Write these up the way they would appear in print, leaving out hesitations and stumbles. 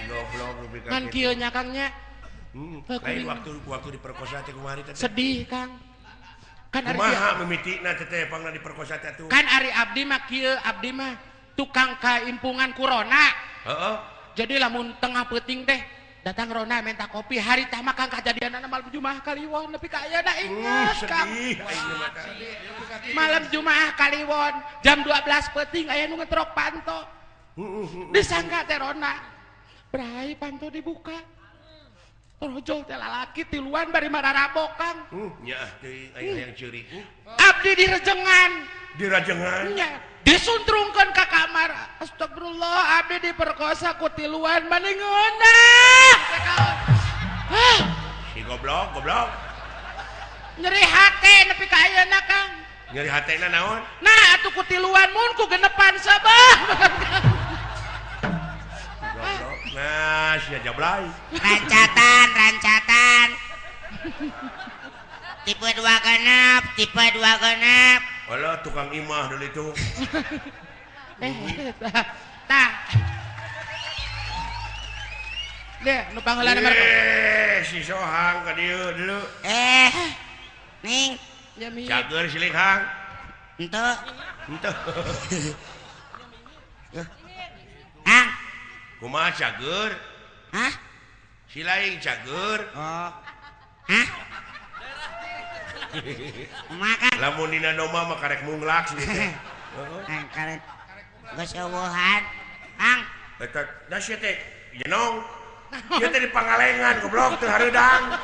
goblok ngan kieu nya Kang nya. Lain waktu diperkosa teh kumaha teh. Sedih Kang. Kan ari kumaha mimitina teh teh pangna diperkosa teh tuh. Kan ari abdi mah kieu abdi mah tukang kaimpungan kurona. Heeh. Jadi lamun tengah peuting teh datang Rona minta kopi hari tah mah Kang kajadianna malam Jumaah Kaliwon nepi ka ayeuna inget Kang. Malam Jumaah Kaliwon jam 12 peuting aya nu ngetrok panto. Disangka teh Rona. Brai panto dibuka. Rojol teh lalaki tiluan bari mararabok Kang. Nya teh aya yang ceurik. Abdi di rejengan. Di rajengan. Nya disuntrungkeun ka kamar. Astagfirullah abdi diperkosa ku tiluan mending ngeunah. Si goblok. Nyeri hate nepi ka ayeuna Kang. Nyeri hatena naon? Nah atuh ku tiluan mun ku genepan sabah. Goblok. Nah, sia jablay. Rancatan. Tipe 2 genep. Walah tukang imah deui itu. Tah. Deh, nu pangeulana mah. Si Sohang ka dieu dulu. Ning. Ya mi. Cager silik Hang. Henteu. Hang. Kumaha cager? Hah? Si lain cager. Oh. Hah? Makan. Lamun dina doma mah karek munglak sih teh. Hang karek. Geus eueuhan. Hang. Eta da sia teh jenong. Ieu teh di Pangalengan goblok teu hareudang.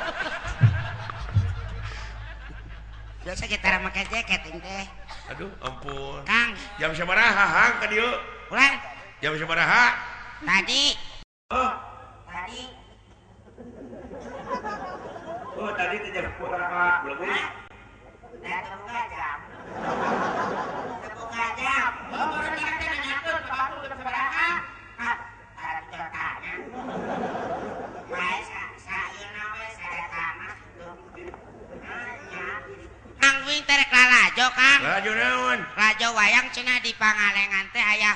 Biasa kita make jaket teh. Aduh ampun. Kang. Jam sabaraha Hang ka dieu? Ulang. Jam sabaraha? Tadi. Oh, tadi teh jam sabaraha? Belum. Tepung jam. Oh, berarti kita nyatur ke baru jam sabaraha? Ada tanya. Kang Wing terek lalajo Kang. Lalajo naon? Lajo wayang cenah di Pangalengan teh aya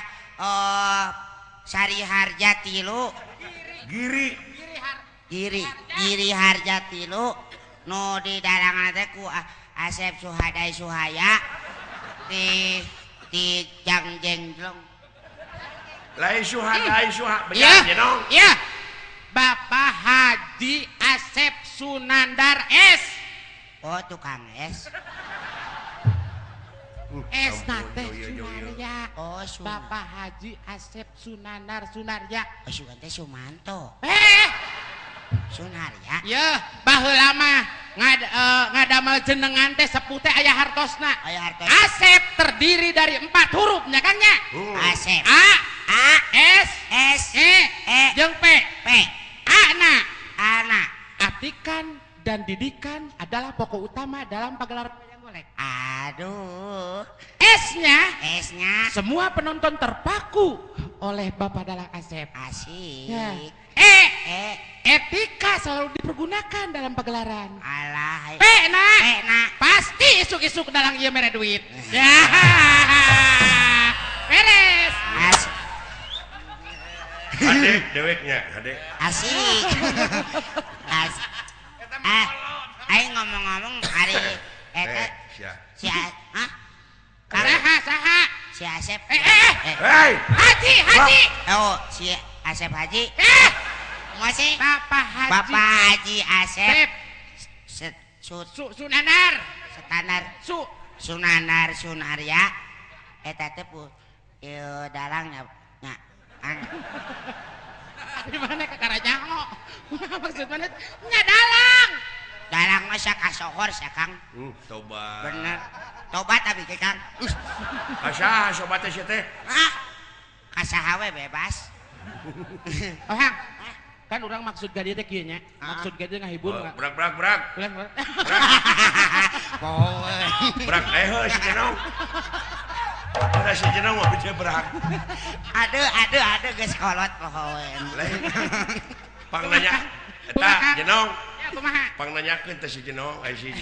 Sari Harja 3. Giri Harja 3 nu di dalangan teh ku Asep Suhadai Suhaya di Jangjengglong. Lain Suhadai bejar jenong. Iya. Bapak Haji Asep Sunandar S. Oh tukang es. S nate Sunarya. Oh Bapak Haji Asep Sunarya. Oh sugan teh Sumanto. Sunarya. Ya, baheula mah ngadamel jenengan teh sepuh teh aya hartosna. Asep terdiri dari 4 huruf nya Kang nya. Asep. A S E jeung P. Ana. Artikan dan didikan adalah pokok utama dalam pagelaran wayang golek. Aduh. S-nya semua penonton terpaku oleh Bapak Dalang Asep. Asik. Ya. Etika selalu dipergunakan dalam pagelaran. Alah. P-na pasti isuk-isuk dalang ieu mere duit. Ya. Beres. Adek deweknya, adek. Asik. Aing ngomong-ngomong hari eta si Saha? Si Asep. Hei. Haji. Oh, si Asep Haji. Masih Bapak Haji Asep. Sunandar. Sunandar Sunarya. Eta teh dalangnya nya. Di mana ke Karajango? Maksudnya nya dalang. Dalang mah sak kasohor sak Kang. Tobat. Bener. Tobat tapi ke Kang. Kasaha sobat teh teh? Kasaha we bebas. Oh, Hang. Kan orang maksud gadi teh kieu nya. Maksud gadi ngahibur enggak? Brak. Brak si jenong. Ada si jenong mah bisa brak. Aduh geus kolot pohoen. Pang nanya eta jenong. Ya kumaha? Pang nanyakeun teh si jenong ai si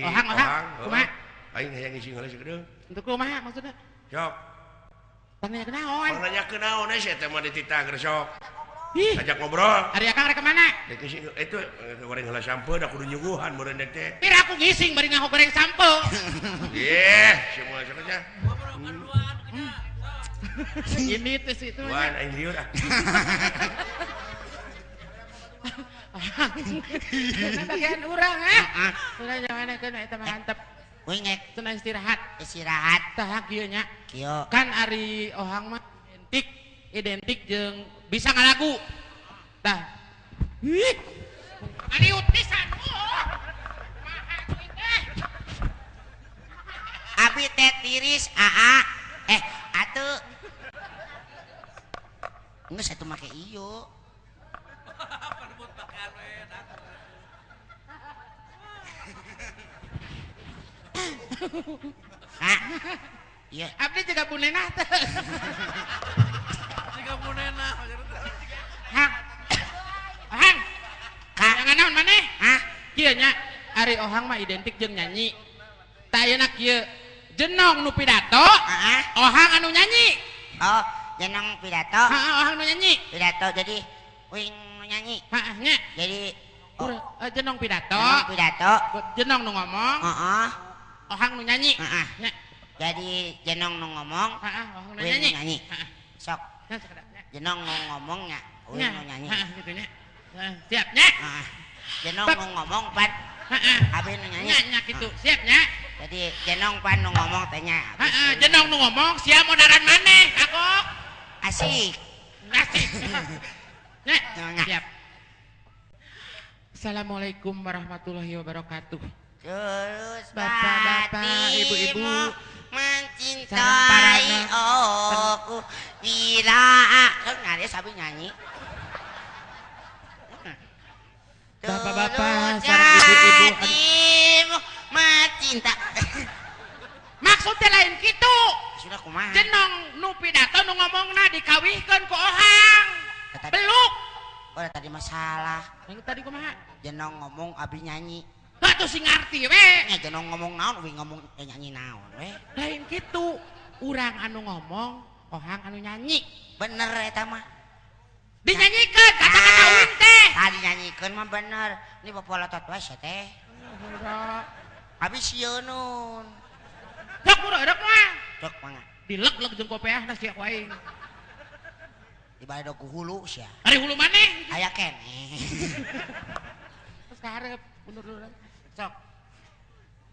Ohang. Kumaha? Aing hayang ngisi geus geudeung. Untuk kumaha maksudna? Sok. Pang nanya naon? Pang nanyakeun naon sih eta mah dititah geus sok. Ih, ajak ngobrol. Ari Akang rek kemana? Dek isi itu goreng heula sampeun da kudu nyuguhan meureun teh. Pira aku ngising bari ngahok goreng sampo. Yeh, semua saja. Ini teh situ. Wan aing liur ah. Nah, bagian urang urang jangan eta mah hantep. Wingek Cenah istirahat. istirahat Tah kieu nya. kieu Kan Ari Ohang mah identik jeung bisa ngalagu. Tah. Ih. Ari utisan. abi teh tiris aa atuh geus atuh make ieu iya Abdi juga bunena teh. Jika punena. Hang. Hang. Kak. Jangan naon maneh? hah Kieu nya Ari Ohang mah identik jeung nyanyi. Tah ayeuna kieu jenong nu pidato, Ohang anu nyanyi. oh jenong pidato Heeh, Ohang nu nyanyi. pidato jadi wing nyanyi Heeh nya. jadi Jenong pidato. jenong pidato Jenong nu ngomong, heeh Ohang nu nyanyi. heeh Nya. jadi jenong nu ngomong Heeh, Ohang nu wing nyanyi. nu nyanyi Heeh. sok Nya sakedap nya. jenong nu ngomongnya wing Nya. nu nyanyi Heeh, gitu nya. Siap nya. heeh jenong nu ngomong pan Heeh. abi nu nyanyi Nya kitu. Siap nya. jadi jenong pan nu ngomong teh nya Heeh, jenong nu ngomong sia modaran maneh, Akok. asik Ngasih. Nya. Nya. Siap. Assalamualaikum warahmatullahi wabarakatuh. terus Bapak-bapak, ibu-ibu, sareng mencintai parana. aku bila kan ngade sabi nyanyi Bapak-bapak, Tulus sareng ibu-ibu, hatimu mencinta Maksudnya lain gitu. sudah kumaha Jenong nu pidato nu ngomongna dikawihkeun ku Ohang. Tadi- Beluk. oh tadi masalah Yang tadi kumaha? jenong ngomong abi nyanyi Atuh sing ngarti we. nya jenong ngomong naon abi ngomong nyanyi naon we Lain gitu. Urang anu ngomong, Ohang anu nyanyi. bener eta mah Dinyanyikeun kata-kata uing teh. tadi nyanyikeun mah bener ini bapolotot we sia teh abi sieun Sok buru edek mah. dok mangga Dilek-lek jeung kopeahna sia ku aing. di bade ku hulu sia Ari hulu maneh. aya keneh Terus karep mundur dulu. Sok.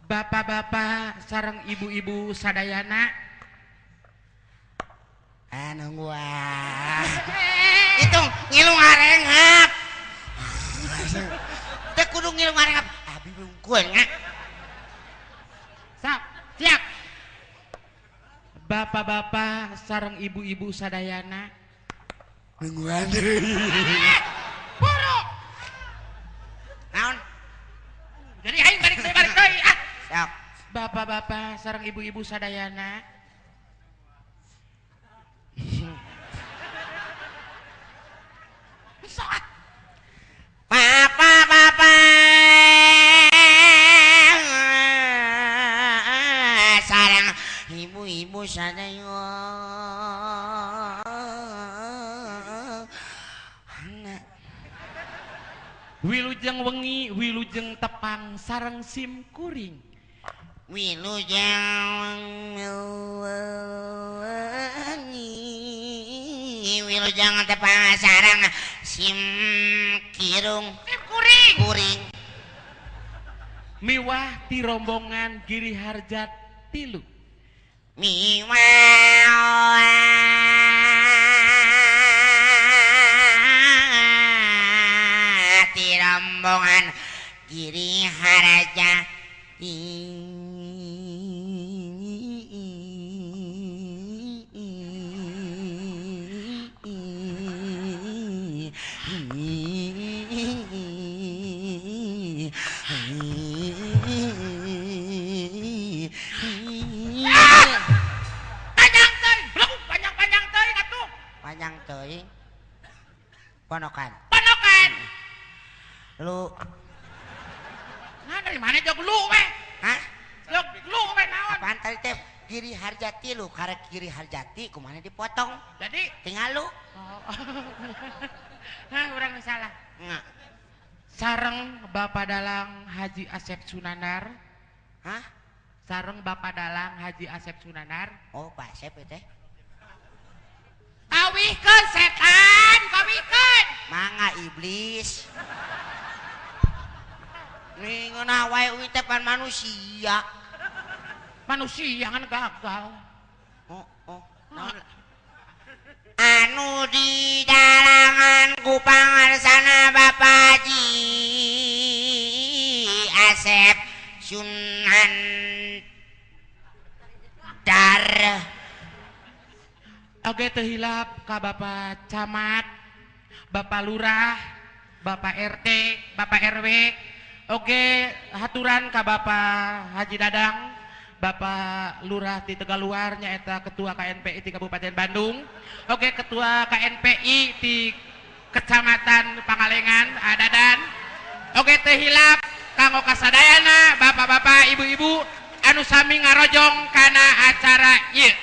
Bapak-bapak sareng ibu-ibu sadayana. anu gua itu ngilu ngarengap teh kudu ngilu ngarengap abi bungkul nya Sok, siap. Bapak-bapak sareng ibu-ibu sadayana. nungguan deui Buru. naon Jadi aing balik deui ah. sok Bapak-bapak sareng ibu-ibu sadayana. Sok. Bapak-bapak sareng ibu-ibu sadaya Wilujeng wengi, wilujeng tepang sareng sim kuring. Wilujeng tepang sareng sim kirung Sim kuring. kuring Miwah ti rombongan Giri Harjat tilu. Miwati rombongan Giri Harjati Panjang teuing, belum panjang-panjang teuing atuh. panjang teuing ponokan Panokan. lu Nah dari mana jog lu weh? hah Jog lu weh naon? apaan tadi teh Giri Harjati lu karek Giri Harjati kumana dipotong Jadi tinggal lu oh, Hah, urang salah. Sareng Bapak Dalang Haji Asep Sunandar. Hah? Sareng Bapak Dalang Haji Asep Sunandar. Oh, Pak Asep teh. Kawihkeun setan, kawihkeun. Mangga iblis. Ningeunah wae uwi teh pan manusia. Manusia kan gagal. Oh. Naon? Anu di dalangan ku pangarsana Bapak Haji Asep Sunandar. Oke teu hilap ka Bapak Camat, Bapak Lurah, Bapak RT, Bapak RW. Oke haturan ka Bapak Haji Dadang, Bapak Lurah di Tegaluar nyaeta Ketua KNPI di Kabupaten Bandung. Oke Ketua KNPI di Kecamatan Pangalengan Adadan. Oke teu hilap kanggo kasadayana bapak-bapak ibu-ibu anu sami ngarojong kana acara ieu.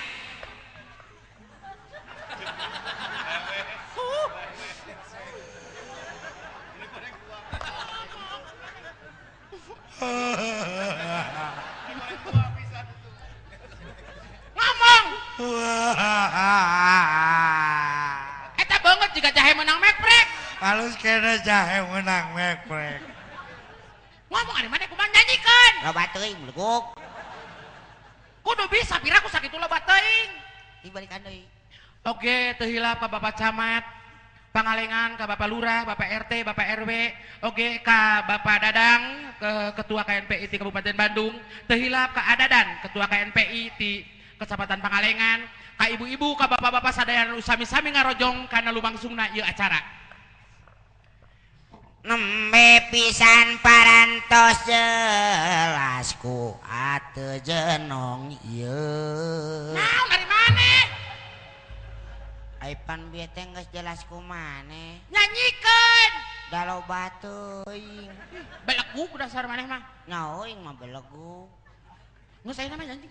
Ngomong eta banget jika jahe menang mekrek. Halus kena jahe menang mekrek. Ngomong ada mana kumaha nyanyikan. Loba teuing mleguk. Kudu bisa pira ku sakitu loba teuing. Dibalikan deui. Oke teu hilap ka Bapak Camat Pangalengan, ka Bapak Lurah, Bapak RT, Bapak RW, oke ka Bapak Dadang, ke Ketua KNPI di Kabupaten Bandung, teu hilap ka Adadan, Ketua KNPI di Kecamatan Pangalengan, ka ibu-ibu, ka bapak-bapak sadayana sami-sami ngarojong kana lumangsungna ieu acara. Nembe pisan parantos jelas ku atuh jenong ieu. Naon dari maneh? Ai pan bieu teh geus jelas ku maneh. Nyanyikeun. Da loba teuing. Belegu ku dasar maneh mah. Nyaho ing mah belegu. Geus ayeuna mah nyanyi.